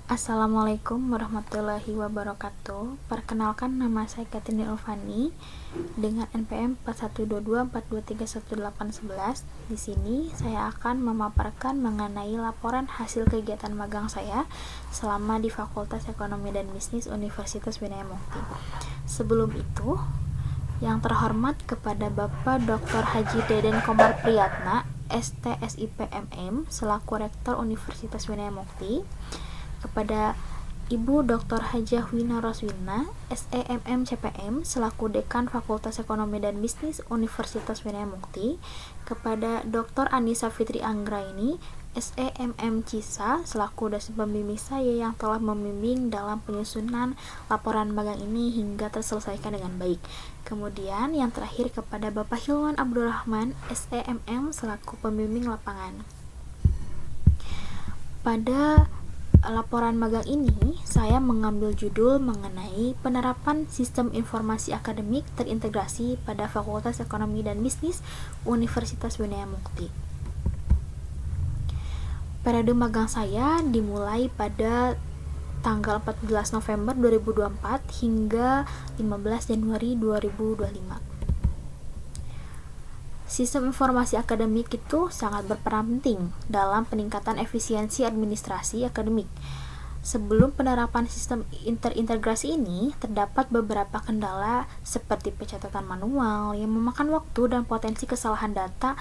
Assalamualaikum warahmatullahi wabarakatuh. Perkenalkan, nama saya Katini Ulfani dengan NPM 412242318111. Di sini saya akan memaparkan mengenai laporan hasil kegiatan magang saya selama di Fakultas Ekonomi dan Bisnis Universitas Winaya Mukti. Sebelum itu, yang terhormat kepada Bapak Dr. Haji Deden Komar Priyatna, STSIPMM, selaku Rektor Universitas Winaya Mukti, kepada Ibu Dr. Hajah Wina Roswina, SEMM CPM, selaku Dekan Fakultas Ekonomi dan Bisnis Universitas Winaya Mukti, kepada Dr. Anissa Fitri Anggraini, SEMM CISA, selaku dosen pembimbing saya yang telah membimbing dalam penyusunan laporan magang ini hingga terselesaikan dengan baik. Kemudian yang terakhir kepada Bapak Hilman Abdurrahman, SEMM, selaku pembimbing lapangan. Pada laporan magang ini, saya mengambil judul mengenai penerapan sistem informasi akademik terintegrasi pada Fakultas Ekonomi dan Bisnis Universitas Winaya Mukti. Periode magang saya dimulai pada tanggal 14 November 2024 hingga 15 Januari 2025. Sistem informasi akademik itu sangat berperan penting dalam peningkatan efisiensi administrasi akademik. Sebelum penerapan sistem terintegrasi ini, terdapat beberapa kendala seperti pencatatan manual yang memakan waktu dan potensi kesalahan data.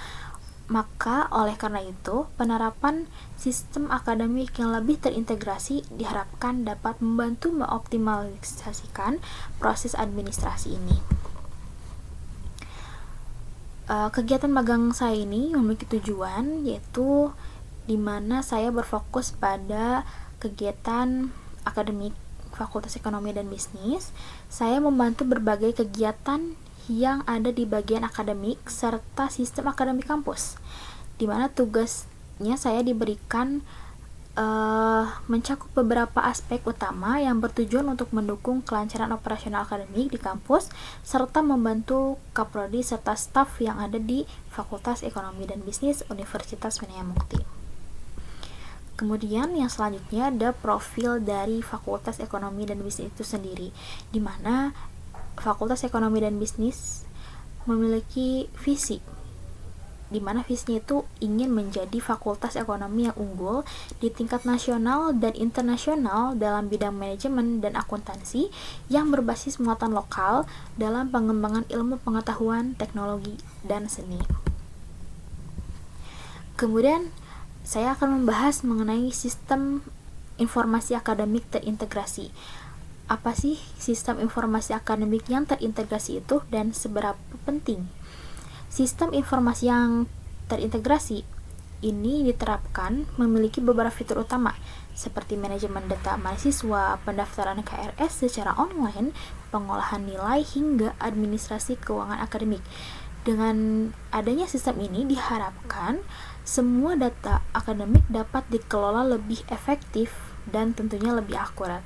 Maka oleh karena itu, penerapan sistem akademik yang lebih terintegrasi diharapkan dapat membantu mengoptimalisasikan proses administrasi ini. Kegiatan magang saya ini memiliki tujuan, yaitu di mana saya berfokus pada kegiatan akademik Fakultas Ekonomi dan Bisnis. Saya membantu berbagai kegiatan yang ada di bagian akademik serta sistem akademik kampus, di mana tugasnya saya diberikan mencakup beberapa aspek utama yang bertujuan untuk mendukung kelancaran operasional akademik di kampus serta membantu kaprodi serta staf yang ada di Fakultas Ekonomi dan Bisnis Universitas Winaya Mukti. Kemudian yang selanjutnya ada profil dari Fakultas Ekonomi dan Bisnis itu sendiri, di mana Fakultas Ekonomi dan Bisnis memiliki visi, di mana visinya itu ingin menjadi fakultas ekonomi yang unggul di tingkat nasional dan internasional dalam bidang manajemen dan akuntansi yang berbasis muatan lokal dalam pengembangan ilmu pengetahuan, teknologi, dan seni. Kemudian saya akan membahas mengenai sistem informasi akademik terintegrasi. Apa sih sistem informasi akademik yang terintegrasi itu dan seberapa penting? Sistem informasi yang terintegrasi ini diterapkan memiliki beberapa fitur utama seperti manajemen data mahasiswa, pendaftaran KRS secara online, pengolahan nilai, hingga administrasi keuangan akademik. Dengan adanya sistem ini diharapkan semua data akademik dapat dikelola lebih efektif dan tentunya lebih akurat.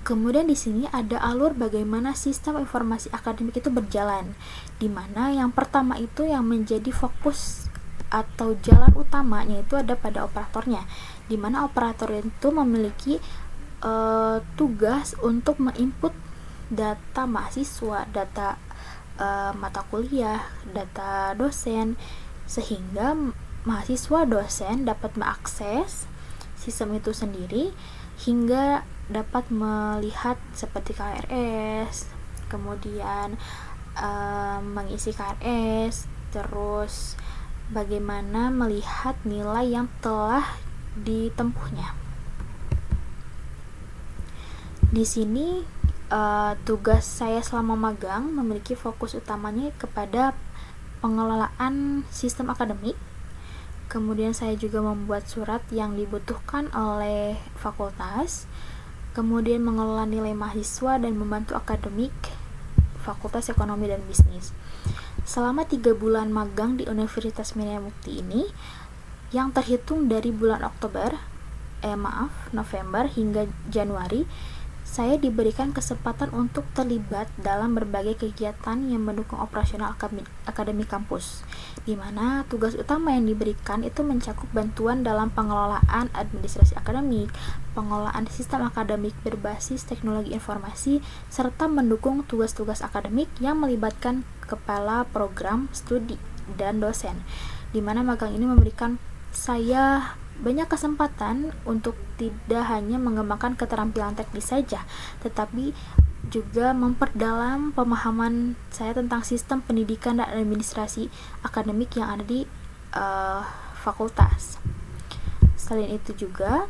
Kemudian di sini ada alur bagaimana sistem informasi akademik itu berjalan, di mana yang pertama itu yang menjadi fokus atau jalan utamanya itu ada pada operatornya, di mana operator itu memiliki tugas untuk menginput data mahasiswa, data mata kuliah, data dosen, sehingga mahasiswa dosen dapat mengakses sistem itu sendiri hingga dapat melihat seperti KRS, kemudian mengisi KRS, terus bagaimana melihat nilai yang telah ditempuhnya. Di sini tugas saya selama magang memiliki fokus utamanya kepada pengelolaan sistem akademik. Kemudian saya juga membuat surat yang dibutuhkan oleh fakultas, kemudian mengelola nilai mahasiswa dan membantu akademik Fakultas Ekonomi dan Bisnis. Selama 3 bulan magang di Universitas Winaya Mukti ini, yang terhitung dari bulan November hingga Januari, saya diberikan kesempatan untuk terlibat dalam berbagai kegiatan yang mendukung operasional akademik kampus, di mana tugas utama yang diberikan itu mencakup bantuan dalam pengelolaan administrasi akademik, pengelolaan sistem akademik berbasis teknologi informasi, serta mendukung tugas-tugas akademik yang melibatkan kepala program studi dan dosen, di mana magang ini memberikan saya banyak kesempatan untuk tidak hanya mengembangkan keterampilan teknis saja, tetapi juga memperdalam pemahaman saya tentang sistem pendidikan dan administrasi akademik yang ada di fakultas. Selain itu juga,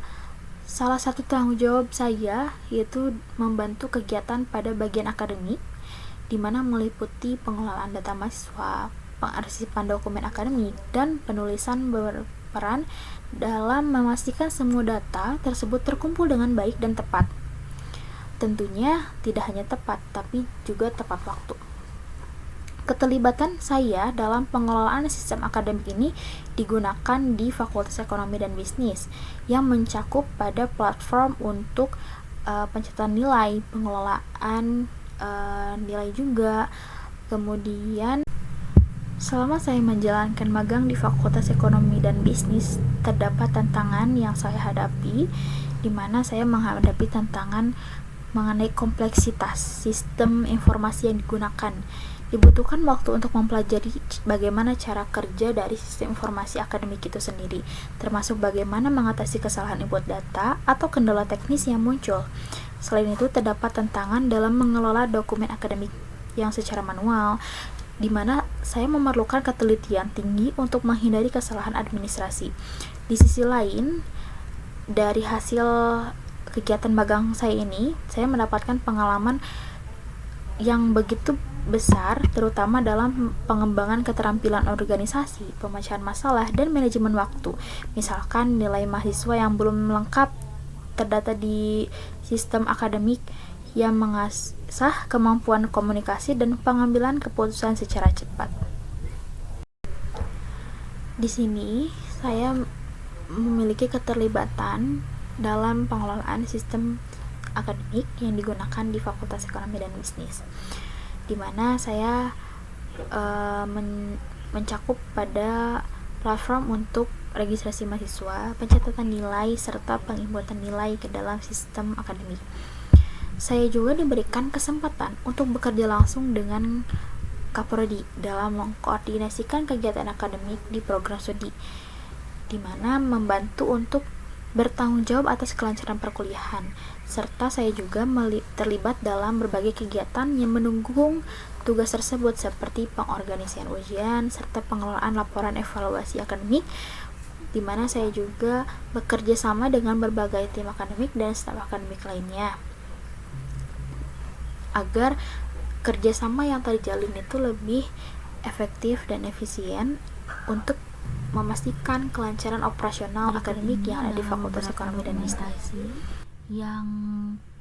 salah satu tanggung jawab saya yaitu membantu kegiatan pada bagian akademik, di mana meliputi pengelolaan data mahasiswa, pengarsipan dokumen akademik, dan penulisan berperan dalam memastikan semua data tersebut terkumpul dengan baik dan tepat. Tentunya tidak hanya tepat, tapi juga tepat waktu. Keterlibatan saya dalam pengelolaan sistem akademik ini digunakan di Fakultas Ekonomi dan Bisnis yang mencakup pada platform untuk pencatatan nilai, pengelolaan nilai juga. Kemudian selama saya menjalankan magang di Fakultas Ekonomi dan Bisnis, terdapat tantangan yang saya hadapi, di mana saya menghadapi tantangan mengenai kompleksitas sistem informasi yang digunakan. Dibutuhkan waktu untuk mempelajari bagaimana cara kerja dari sistem informasi akademik itu sendiri, termasuk bagaimana mengatasi kesalahan input data atau kendala teknis yang muncul. Selain itu, terdapat tantangan dalam mengelola dokumen akademik yang secara manual, di mana saya memerlukan ketelitian tinggi untuk menghindari kesalahan administrasi. Di sisi lain, dari hasil kegiatan magang saya ini, saya mendapatkan pengalaman yang begitu besar, terutama dalam pengembangan keterampilan organisasi, pemecahan masalah, dan manajemen waktu. Misalkan nilai mahasiswa yang belum lengkap terdata di sistem akademik yang mengasah kemampuan komunikasi dan pengambilan keputusan secara cepat. Di sini saya memiliki keterlibatan dalam pengelolaan sistem akademik yang digunakan di Fakultas Ekonomi dan Bisnis, di mana saya mencakup pada platform untuk registrasi mahasiswa, pencatatan nilai, serta penginputan nilai ke dalam sistem akademik. Saya juga diberikan kesempatan untuk bekerja langsung dengan Kaprodi dalam mengkoordinasikan kegiatan akademik di program studi, di mana membantu untuk bertanggung jawab atas kelancaran perkuliahan, serta saya juga terlibat dalam berbagai kegiatan yang mendukung tugas tersebut seperti pengorganisasian ujian serta pengelolaan laporan evaluasi akademik, di mana saya juga bekerja sama dengan berbagai tim akademik dan staf akademik lainnya, agar kerjasama yang terjalin itu lebih efektif dan efisien untuk memastikan kelancaran operasional akademik yang ada di Fakultas Ekonomi dan Bisnis. Yang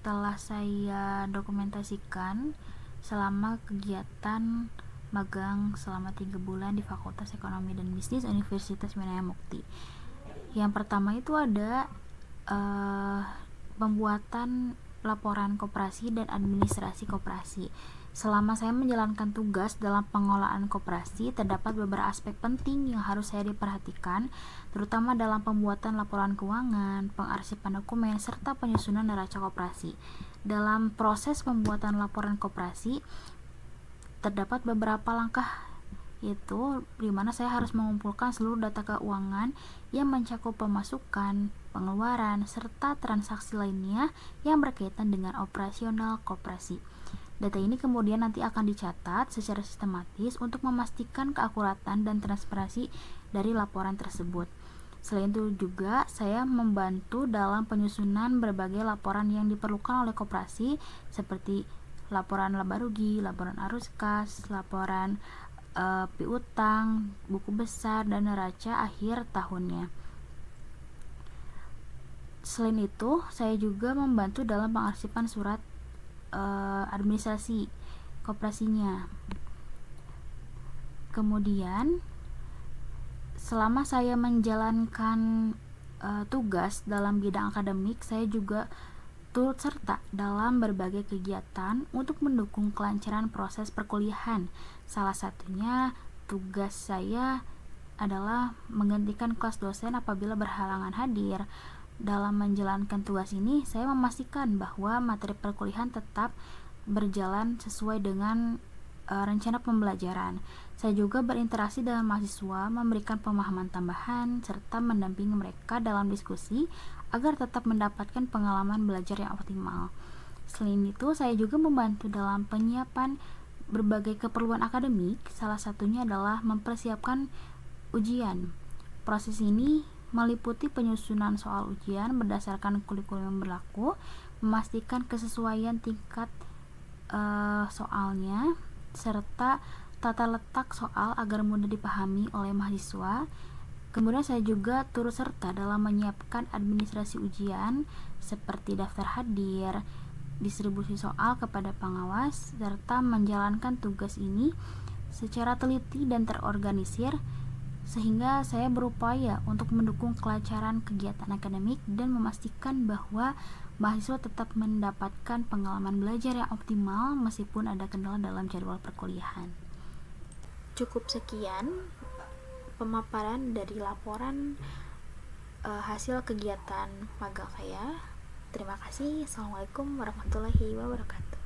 telah saya dokumentasikan selama kegiatan magang selama 3 bulan di Fakultas Ekonomi dan Bisnis Universitas Winaya Mukti. Yang pertama itu ada pembuatan laporan koperasi dan administrasi koperasi. Selama saya menjalankan tugas dalam pengelolaan koperasi, terdapat beberapa aspek penting yang harus saya diperhatikan, terutama dalam pembuatan laporan keuangan, pengarsipan dokumen, serta penyusunan neraca koperasi. Dalam proses pembuatan laporan koperasi, terdapat beberapa langkah, yaitu di mana saya harus mengumpulkan seluruh data keuangan yang mencakup pemasukan, pengeluaran, serta transaksi lainnya yang berkaitan dengan operasional koperasi. Data ini kemudian nanti akan dicatat secara sistematis untuk memastikan keakuratan dan transparansi dari laporan tersebut. Selain itu juga saya membantu dalam penyusunan berbagai laporan yang diperlukan oleh koperasi seperti laporan laba rugi, laporan arus kas, laporan piutang, buku besar, dan neraca akhir tahunnya. Selain itu, saya juga membantu dalam pengarsipan surat administrasi koperasinya. Kemudian selama saya menjalankan tugas dalam bidang akademik, saya juga turut serta dalam berbagai kegiatan untuk mendukung kelancaran proses perkuliahan. Salah satunya tugas saya adalah menggantikan kelas dosen apabila berhalangan hadir. Dalam menjalankan tugas ini, saya memastikan bahwa materi perkuliahan tetap berjalan sesuai dengan rencana pembelajaran. Saya juga berinteraksi dengan mahasiswa, memberikan pemahaman tambahan, serta mendampingi mereka dalam diskusi agar tetap mendapatkan pengalaman belajar yang optimal. Selain itu, saya juga membantu dalam penyiapan berbagai keperluan akademik, salah satunya adalah mempersiapkan ujian. Proses ini meliputi penyusunan soal ujian berdasarkan kurikulum yang berlaku, memastikan kesesuaian tingkat soalnya, serta tata letak soal agar mudah dipahami oleh mahasiswa. Kemudian saya juga turut serta dalam menyiapkan administrasi ujian seperti daftar hadir, distribusi soal kepada pengawas, serta menjalankan tugas ini secara teliti dan terorganisir, sehingga saya berupaya untuk mendukung kelancaran kegiatan akademik dan memastikan bahwa mahasiswa tetap mendapatkan pengalaman belajar yang optimal meskipun ada kendala dalam jadwal perkuliahan. Cukup sekian pemaparan dari laporan hasil kegiatan magang saya. Terima kasih. Assalamualaikum warahmatullahi wabarakatuh.